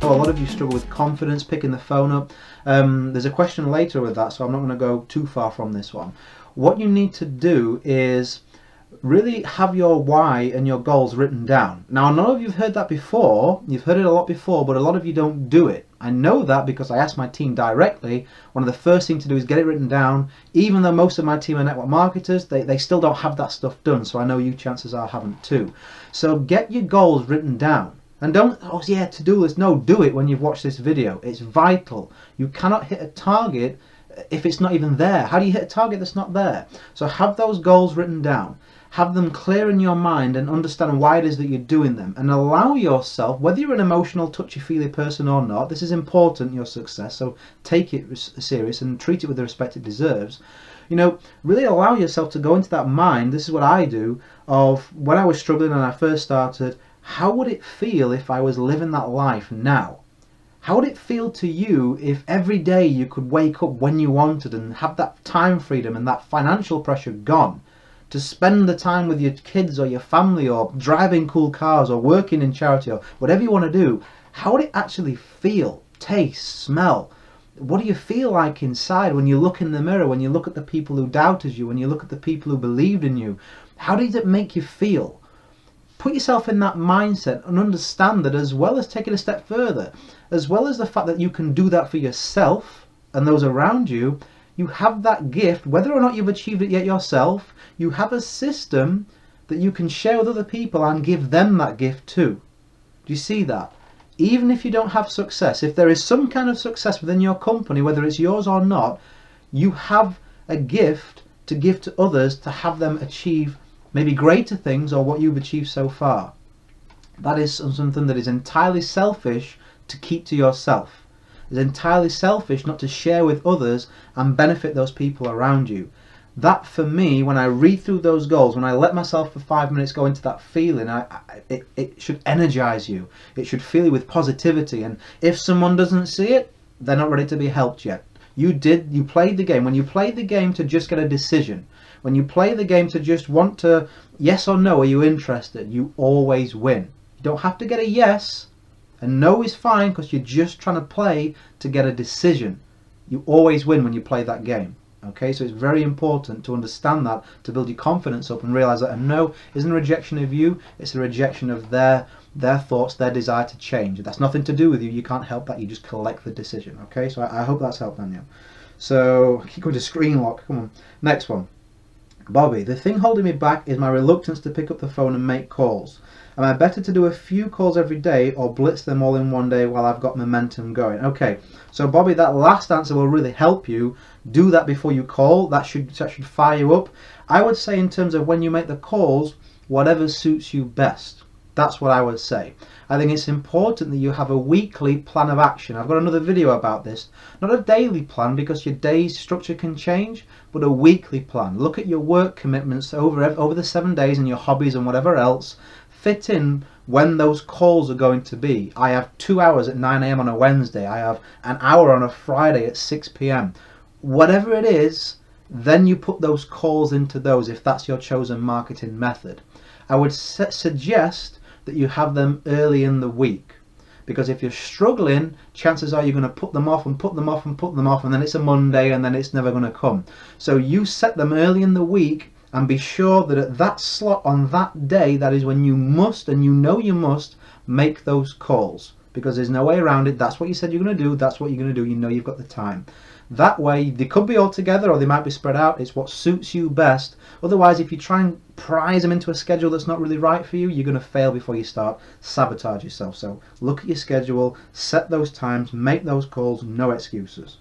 before, a lot of you struggle with confidence, picking the phone up. There's a question later with that, so I'm not going to go too far from this one. What you need to do is really have your why and your goals written down. Now, I know you've heard that before, you've heard it a lot before, but a lot of you don't do it. I know that because I asked my team directly. One of the first things to do is get it written down. Even though most of my team are network marketers, they still don't have that stuff done, so I know you chances are haven't too. So get your goals written down. And don't, oh yeah, to-do list. No, do it when you've watched this video. It's vital. You cannot hit a target if it's not even there. How do you hit a target that's not there? So have those goals written down. Have them clear in your mind and understand why it is that you're doing them, and allow yourself, whether you're an emotional, touchy-feely person or not, this is important, your success, so take it serious and treat it with the respect it deserves. You know, really allow yourself to go into that mind, this is what I do, of when I was struggling and I first started, how would it feel if I was living that life now? How would it feel to you if every day you could wake up when you wanted and have that time freedom and that financial pressure gone? To spend the time with your kids or your family, or driving cool cars, or working in charity, or whatever you want to do. How would it actually feel, taste, smell? What do you feel like inside when you look in the mirror, when you look at the people who doubted you, when you look at the people who believed in you? How does it make you feel? Put yourself in that mindset and understand that, as well as taking a step further, as well as the fact that you can do that for yourself and those around you, you have that gift, whether or not you've achieved it yet yourself, you have a system that you can share with other people and give them that gift too. Do you see that? Even if you don't have success, if there is some kind of success within your company, whether it's yours or not, you have a gift to give to others to have them achieve maybe greater things or what you've achieved so far. That is something that is entirely selfish to keep to yourself. It's entirely selfish not to share with others and benefit those people around you. That, for me, when I read through those goals, when I let myself for 5 minutes go into that feeling, it should energize you. It should fill you with positivity. And if someone doesn't see it, they're not ready to be helped yet. You played the game. When you play the game to just get a decision, when you play the game to just want to, yes or no, are you interested, you always win. You don't have to get a yes, and no is fine, because you're just trying to play to get a decision. You always win when you play that game. Okay, so it's very important to understand that, to build your confidence up and realize that a no isn't a rejection of you, it's a rejection of their thoughts, their desire to change. That's nothing to do with you. You can't help that. You just collect the decision. Okay, so I hope that's helped, Daniel. So keep going to screen lock. Come on, next one. Bobby, the thing holding me back is my reluctance to pick up the phone and make calls. Am I better to do a few calls every day or blitz them all in one day while I've got momentum going? Okay, so Bobby, that last answer will really help you. Do that before you call. That should fire you up. I would say, in terms of when you make the calls, whatever suits you best. That's what I would say. I think it's important that you have a weekly plan of action. I've got another video about this. Not a daily plan, because your day's structure can change, but a weekly plan. Look at your work commitments over the 7 days and your hobbies and whatever else. Fit in when those calls are going to be. I have 2 hours at 9 AM on a Wednesday. I have an hour on a Friday at 6 PM. Whatever it is, then you put those calls into those, if that's your chosen marketing method. I would suggest that you have them early in the week, because if you're struggling, chances are you're going to put them off and put them off and put them off, and then it's a Monday and then it's never going to come. So you set them early in the week, and be sure that at that slot on that day, that is when you must, and you know you must, make those calls, because there's no way around it. That's what you said you're going to do. That's what you're going to do. You know you've got the time. That way, they could be all together or they might be spread out. It's what suits you best. Otherwise, if you try and prize them into a schedule that's not really right for you, you're going to fail before you start. Sabotage yourself. So look at your schedule, set those times, make those calls, no excuses.